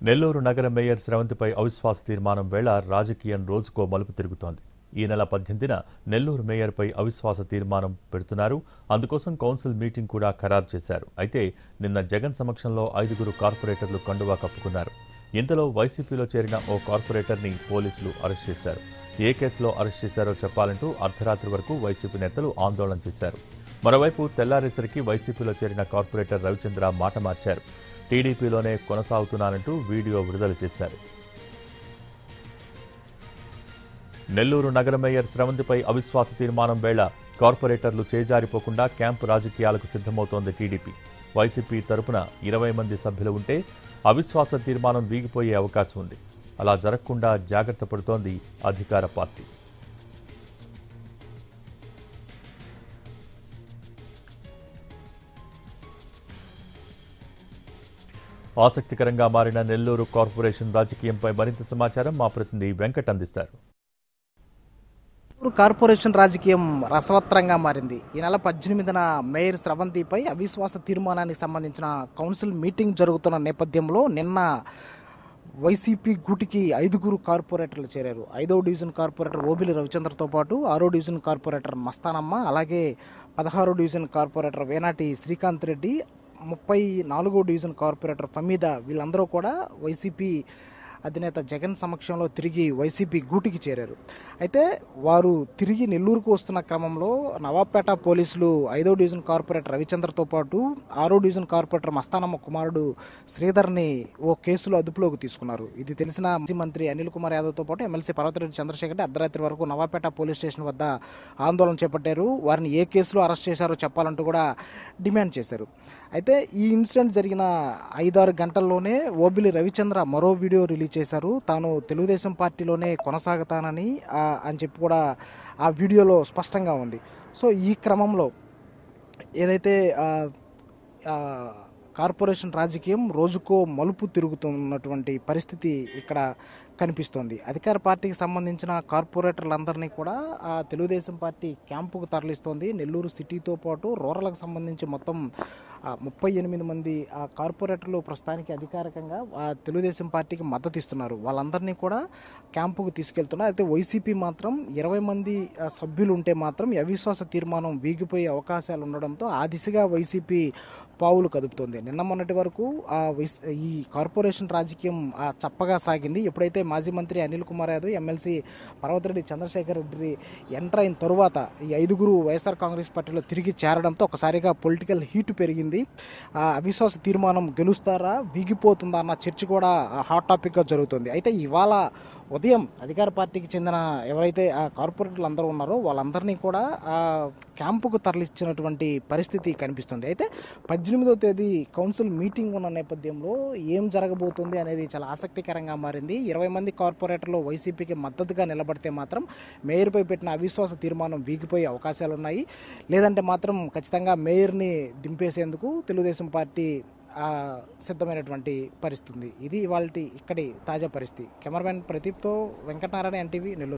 నెల్లూరు నగర మేయర్ స్రవంతిపై అవిశ్వాస తీర్మానం వేళ రాజకీయం రోజుకో మలుపు తిరుగుతోంది. ఈ నెల 18న నెల్లూరు మేయర్పై అవిశ్వాస తీర్మానం పెడుతున్నారు. అందుకోసం కౌన్సిల్ మీటింగ్ కూడా ఖరారు చేశారు. అయితే నిన్న జగన్ సమక్షంలో 5 కార్పొరేటర్లు కండువా కప్పుకున్నారు. ఇంతలో వైసీపీలో చేరిన ఓ కార్పొరేటర్ని పోలీసులు అరెస్ట్ చేశారు. ఏ కేసులో అరెస్ట్ చేశారో చెప్పాలంటూ అర్ధరాత్రి వరకు వైసీపీ నేతలు ఆందోళన చేశారు. మరోవైపు తెల్లారేసరికి వైసీపీలో చేరిన కార్పొరేటర్ రవిచంద్ర మాట మార్చారు. టీడీపీలోనే కొనసాగుతున్నానంటూ వీడియో విడుదల చేశారు. నెల్లూరు నగర మేయర్ స్రవంతిపై అవిశ్వాస తీర్మానం వేళ కార్పొరేటర్లు చేజారిపోకుండా క్యాంపు రాజకీయాలకు సిద్ధమవుతోంది టీడీపీ. వైసీపీ తరపున 20 మంది సభ్యులు ఉంటే అవిశ్వాస తీర్మానం వీగిపోయే అవకాశం ఉంది. అలా జరగకుండా జాగ్రత్త పడుతోంది అధికార పార్టీ. ఆసక్తికరంగా మారిన నెల్లూరు కార్పొరేషన్ రాజకీయంపై మరింత సమాచారం మా ప్రతినిధి వెంకట్ అందిస్తారు. కార్పొరేషన్ రాజకీయం రసవత్రంగా మారింది. ఈ నెల 18న మేయర్ స్రవంతిపై అవిశ్వాస తీర్మానానికి సంబంధించిన కౌన్సిల్ మీటింగ్ జరుగుతున్న నేపథ్యంలో నిన్న వైసీపీ గూటికి 5 కార్పొరేటర్లు చేరారు. 5వ డివిజన్ కార్పొరేటర్ ఓబిలి రవిచంద్రతో పాటు 6వ డివిజన్ కార్పొరేటర్ మస్తానమ్మ, అలాగే 16వ డివిజన్ కార్పొరేటర్ వేనాటి శ్రీకాంత్ రెడ్డి, 34వ డివిజన్ కార్పొరేటర్ ఫమీద, వీళ్ళందరూ కూడా వైసీపీ అధినేత జగన్ సమక్షంలో తిరిగి వైసీపీ గూటికి చేరారు. అయితే వారు తిరిగి నెల్లూరుకు వస్తున్న క్రమంలో నవాబ్పేట పోలీసులు 5వ డివిజన్ కార్పొరేటర్ రవిచంద్రతో పాటు 6వ డివిజన్ కార్పొరేటర్ మస్తానమ్మ కుమారుడు శ్రీధర్ని ఓ కేసులో అదుపులోకి తీసుకున్నారు. ఇది తెలిసిన మాజీ మంత్రి అనిల్ కుమార్ యాదవ్తో పాటు ఎమ్మెల్సీ పర్వతిరెడ్డి చంద్రశేఖర్ రెడ్డి అర్ధరాత్రి వరకు నవాబ్పేట పోలీస్ స్టేషన్ వద్ద ఆందోళన చేపట్టారు. వారిని ఏ కేసులో అరెస్ట్ చేశారో చెప్పాలంటూ కూడా డిమాండ్ చేశారు. అయితే ఈ ఇన్సిడెంట్ జరిగిన 5-6 గంటల్లోనే ఓబిలి రవిచంద్ర మరో వీడియో రిలీజ్ చేశారు. తాను తెలుగుదేశం పార్టీలోనే కొనసాగుతానని అని చెప్పి కూడా ఆ వీడియోలో స్పష్టంగా ఉంది. సో ఈ క్రమంలో ఏదైతే కార్పొరేషన్ రాజకీయం రోజుకో మలుపు తిరుగుతున్నటువంటి పరిస్థితి ఇక్కడ కనిపిస్తోంది. అధికార పార్టీకి సంబంధించిన కార్పొరేటర్లందరినీ కూడా తెలుగుదేశం పార్టీ క్యాంపుకు తరలిస్తోంది. నెల్లూరు సిటీతో పాటు రూరల్కి సంబంధించి మొత్తం 38 మంది కార్పొరేటర్లు ప్రస్తుతానికి అధికారికంగా తెలుగుదేశం పార్టీకి మద్దతు ఇస్తున్నారు. వాళ్ళందరినీ కూడా క్యాంపుకు తీసుకెళ్తున్నారు. అయితే వైసీపీ మాత్రం 20 మంది సభ్యులు ఉంటే మాత్రం అవిశ్వాస తీర్మానం వీగిపోయే అవకాశాలు ఉండడంతో ఆ దిశగా వైసీపీ పావులు కదుపుతోంది. నిన్న మొన్నటి వరకు ఈ కార్పొరేషన్ రాజకీయం చప్పగా సాగింది. ఎప్పుడైతే మాజీ మంత్రి అనిల్ కుమార్ యాదవ్, ఎమ్మెల్సీ పర్వతిరెడ్డి చంద్రశేఖర్ రెడ్డి ఎంటర్ అయిన తరువాత ఈ 5 వైఎస్ఆర్ కాంగ్రెస్ పార్టీలో తిరిగి చేరడంతో ఒకసారిగా పొలిటికల్ హీట్ పెరిగింది. అవిశ్వాస తీర్మానం గెలుస్తారా, వీగిపోతుందా అన్న చర్చ కూడా హాట్ టాపిక్గా జరుగుతుంది. అయితే ఇవాళ ఉదయం అధికార పార్టీకి చెందిన ఎవరైతే కార్పొరేటర్లు అందరూ ఉన్నారో వాళ్ళందరినీ కూడా క్యాంపుకు తరలించినటువంటి పరిస్థితి కనిపిస్తుంది. అయితే 18వ తేదీ కౌన్సిల్ మీటింగ్ ఉన్న నేపథ్యంలో ఏం జరగబోతుంది అనేది చాలా ఆసక్తికరంగా మారింది. 20 మంది కార్పొరేటర్లు వైసీపీకి మద్దతుగా నిలబడితే మాత్రం మేయర్పై పెట్టిన అవిశ్వాస తీర్మానం వీగిపోయే అవకాశాలు ఉన్నాయి. లేదంటే మాత్రం ఖచ్చితంగా మేయర్ని దింపేసేందుకు తెలుగుదేశం పార్టీ సిద్ధమైనటువంటి పరిస్థితి. ఇది ఇవాల్టి ఇక్కడి తాజా పరిస్థితి. కెమెరామెన్ ప్రదీప్తో వెంకటనారాయణ, ఎన్టీవీ, నెల్లూరు.